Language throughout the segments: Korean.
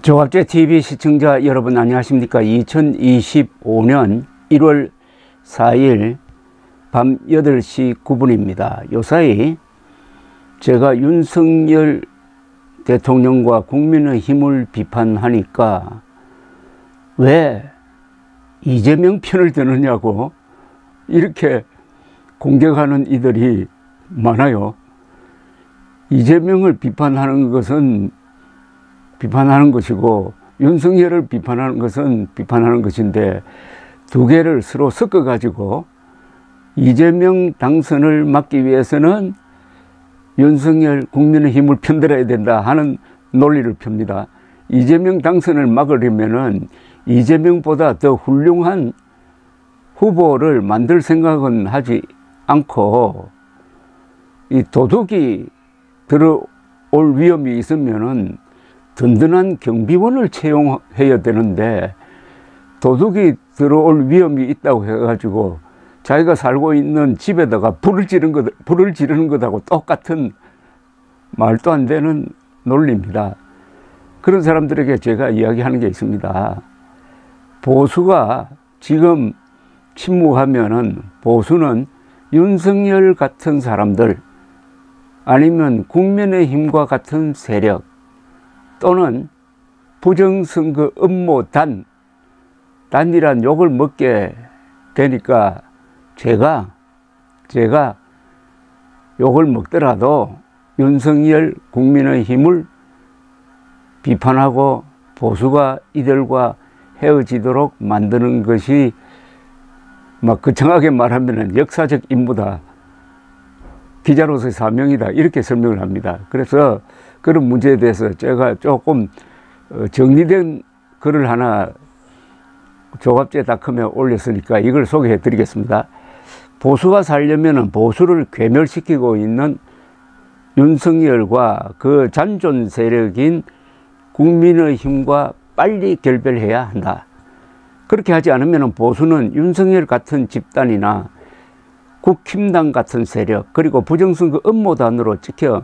조갑제 TV 시청자 여러분 안녕하십니까. 2025년 1월 4일 밤 8시 9분입니다. 요사이 제가 윤석열 대통령과 국민의힘을 비판하니까 왜 이재명 편을 드느냐고 이렇게 공격하는 이들이 많아요. 이재명을 비판하는 것은 비판하는 것이고 윤석열을 비판하는 것은 비판하는 것인데 두 개를 서로 섞어 가지고 이재명 당선을 막기 위해서는 윤석열 국민의힘을 편들어야 된다 하는 논리를 펴니다. 이재명 당선을 막으려면은 이재명보다 더 훌륭한 후보를 만들 생각은 하지 않고 이 도둑이 들어올 위험이 있으면은 든든한 경비원을 채용해야 되는데 도둑이 들어올 위험이 있다고 해가지고 자기가 살고 있는 집에다가 불을 지르는 것하고 똑같은 말도 안 되는 논리입니다. 그런 사람들에게 제가 이야기하는 게 있습니다. 보수가 지금 침묵하면은 보수는 윤석열 같은 사람들 아니면 국민의힘과 같은 세력 또는 부정선거 음모 단이란 욕을 먹게 되니까 제가 욕을 먹더라도 윤석열 국민의힘을 비판하고 보수가 이들과 헤어지도록 만드는 것이 막 거창하게 말하면 역사적 임무다. 기자로서의 사명이다. 이렇게 설명을 합니다. 그래서 그런 문제에 대해서 제가 조금 정리된 글을 하나 조갑제닷컴에 올렸으니까 이걸 소개해 드리겠습니다. 보수가 살려면 보수를 괴멸시키고 있는 윤석열과 그 잔존 세력인 국민의힘과 빨리 결별해야 한다. 그렇게 하지 않으면 보수는 윤석열 같은 집단이나 국힘당 같은 세력 그리고 부정선거 음모단으로 찍혀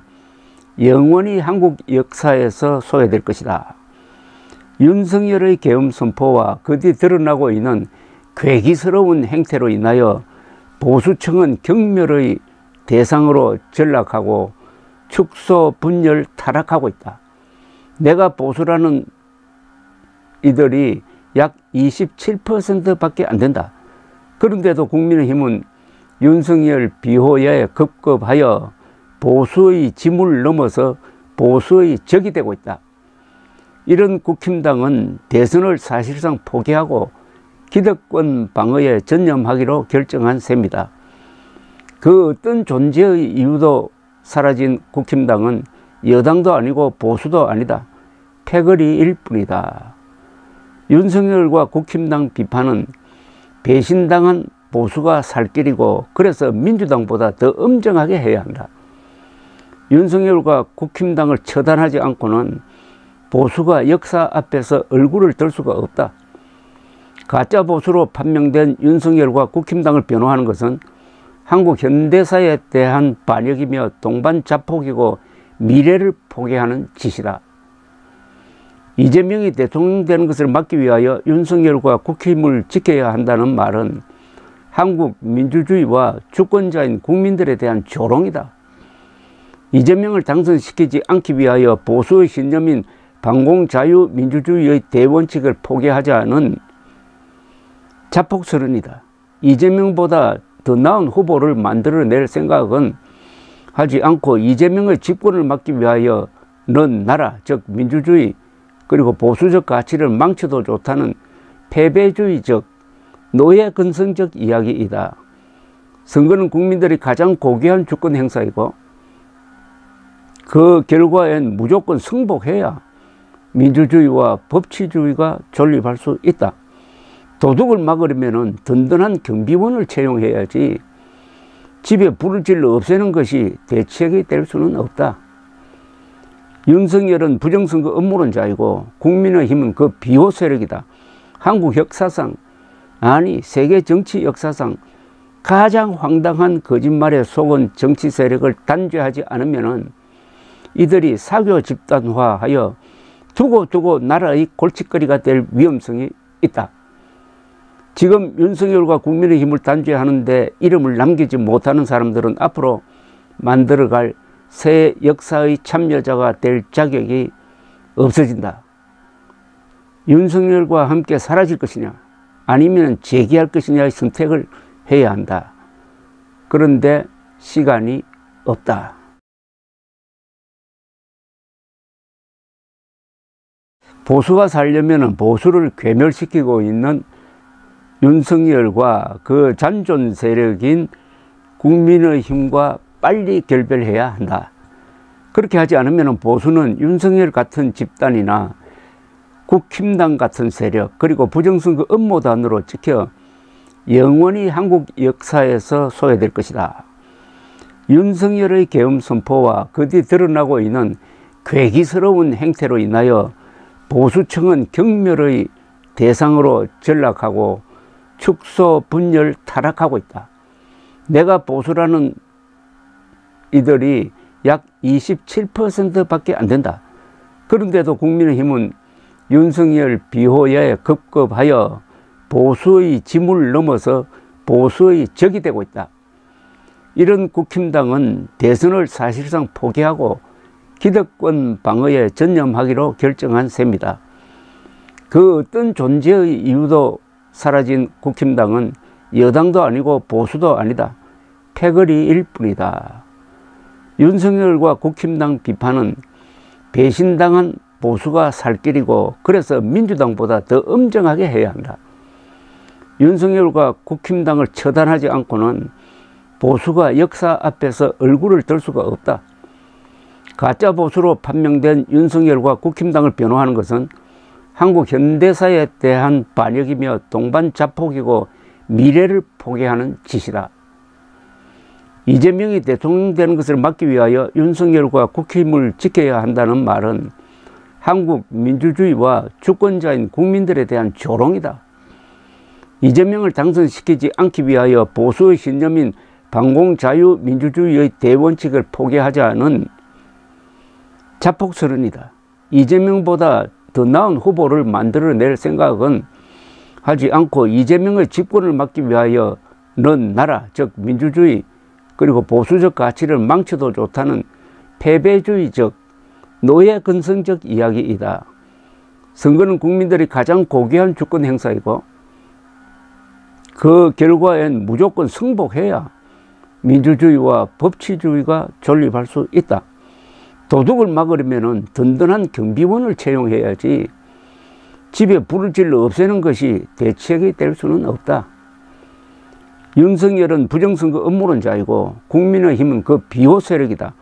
영원히 한국 역사에서 소외될 것이다. 윤석열의 계엄 선포와 그 뒤 드러나고 있는 괴기스러운 행태로 인하여 보수층은 경멸의 대상으로 전락하고 축소, 분열, 타락하고 있다. 내가 보수라는 이들이 약 27%밖에 안 된다. 그런데도 국민의힘은 윤석열 비호야에 급급하여 보수의 짐을 넘어서 보수의 적이 되고 있다. 이런 국힘당은 대선을 사실상 포기하고 기득권 방어에 전념하기로 결정한 셈이다. 그 어떤 존재의 이유도 사라진 국힘당은 여당도 아니고 보수도 아니다. 패거리일 뿐이다. 윤석열과 국힘당 비판은 배신당한 보수가 살 길이고 그래서 민주당보다 더 엄정하게 해야 한다. 윤석열과 국힘당을 처단하지 않고는 보수가 역사 앞에서 얼굴을 들 수가 없다. 가짜 보수로 판명된 윤석열과 국힘당을 변호하는 것은 한국 현대사에 대한 반역이며 동반 자폭이고 미래를 포기하는 짓이다. 이재명이 대통령 되는 것을 막기 위하여 윤석열과 국힘을 지켜야 한다는 말은 한국 민주주의와 주권자인 국민들에 대한 조롱이다. 이재명을 당선시키지 않기 위하여 보수의 신념인 반공자유민주주의의 대원칙을 포기하자는 자폭설언이다. 이재명보다 더 나은 후보를 만들어낼 생각은 하지 않고 이재명의 집권을 막기 위하여는 나라, 즉 민주주의 그리고 보수적 가치를 망쳐도 좋다는 패배주의적 노예 근성적 이야기이다. 선거는 국민들이 가장 고귀한 주권 행사이고 그 결과엔 무조건 승복해야 민주주의와 법치주의가 존립할 수 있다. 도둑을 막으려면 든든한 경비원을 채용해야지 집에 불을 질러 없애는 것이 대책이 될 수는 없다. 윤석열은 부정선거 음모론자이고 국민의힘은 그 비호 세력이다. 한국 역사상 아니 세계 정치 역사상 가장 황당한 거짓말에 속은 정치 세력을 단죄하지 않으면 이들이 사교 집단화하여 두고 나라의 골칫거리가 될 위험성이 있다. 지금 윤석열과 국민의힘을 단죄하는데 이름을 남기지 못하는 사람들은 앞으로 만들어갈 새 역사의 참여자가 될 자격이 없어진다. 윤석열과 함께 사라질 것이냐 아니면 재기할 것이냐의 선택을 해야 한다. 그런데 시간이 없다. 보수가 살려면 보수를 괴멸시키고 있는 윤석열과 그 잔존 세력인 국민의힘과 빨리 결별해야 한다. 그렇게 하지 않으면 보수는 윤석열 같은 집단이나 국힘당 같은 세력 그리고 부정선거 음모단으로 찍혀 영원히 한국 역사에서 소외될 것이다. 윤석열의 계엄 선포와 그 뒤 드러나고 있는 괴기스러운 행태로 인하여 보수층은 경멸의 대상으로 전락하고 축소, 분열, 타락하고 있다. 내가 보수라는 이들이 약 27%밖에 안 된다. 그런데도 국민의힘은 윤석열 비호야에 급급하여 보수의 짐을 넘어서 보수의 적이 되고 있다. 이런 국힘당은 대선을 사실상 포기하고 기득권 방어에 전념하기로 결정한 셈이다. 그 어떤 존재의 이유도 사라진 국힘당은 여당도 아니고 보수도 아니다. 패거리일 뿐이다. 윤석열과 국힘당 비판은 배신당한 보수가 살 길이고 그래서 민주당보다 더 엄정하게 해야 한다. 윤석열과 국힘당을 처단하지 않고는 보수가 역사 앞에서 얼굴을 들 수가 없다. 가짜 보수로 판명된 윤석열과 국힘당을 변호하는 것은 한국 현대사에 대한 반역이며 동반 자폭이고 미래를 포기하는 짓이다. 이재명이 대통령 되는 것을 막기 위하여 윤석열과 국힘을 지켜야 한다는 말은 한국 민주주의와 주권자인 국민들에 대한 조롱이다. 이재명을 당선시키지 않기 위하여 보수의 신념인 반공자유민주주의의 대원칙을 포기하자는 자폭설언이다. 이재명보다 더 나은 후보를 만들어낼 생각은 하지 않고 이재명의 집권을 막기 위하여 넌 나라, 즉 민주주의 그리고 보수적 가치를 망쳐도 좋다는 패배주의적 노예 근성적 이야기이다. 선거는 국민들이 가장 고귀한 주권 행사이고 그 결과엔 무조건 승복해야 민주주의와 법치주의가 존립할 수 있다. 도둑을 막으려면 든든한 경비원을 채용해야지 집에 불을 질러 없애는 것이 대책이 될 수는 없다. 윤석열은 부정선거 음모론자이고 국민의힘은 그 비호 세력이다.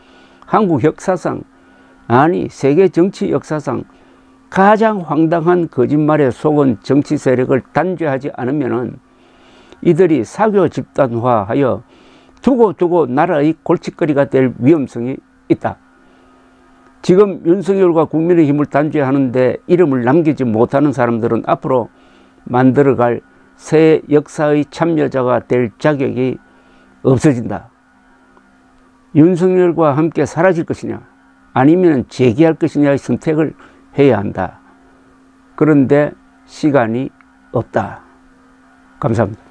한국 역사상 아니 세계 정치 역사상 가장 황당한 거짓말에 속은 정치 세력을 단죄하지 않으면 이들이 사교 집단화하여 두고 나라의 골칫거리가 될 위험성이 있다. 지금 윤석열과 국민의힘을 단죄하는데 이름을 남기지 못하는 사람들은 앞으로 만들어갈 새 역사의 참여자가 될 자격이 없어진다. 윤석열과 함께 사라질 것이냐 아니면 재기할 것이냐의 선택을 해야 한다. 그런데 시간이 없다. 감사합니다.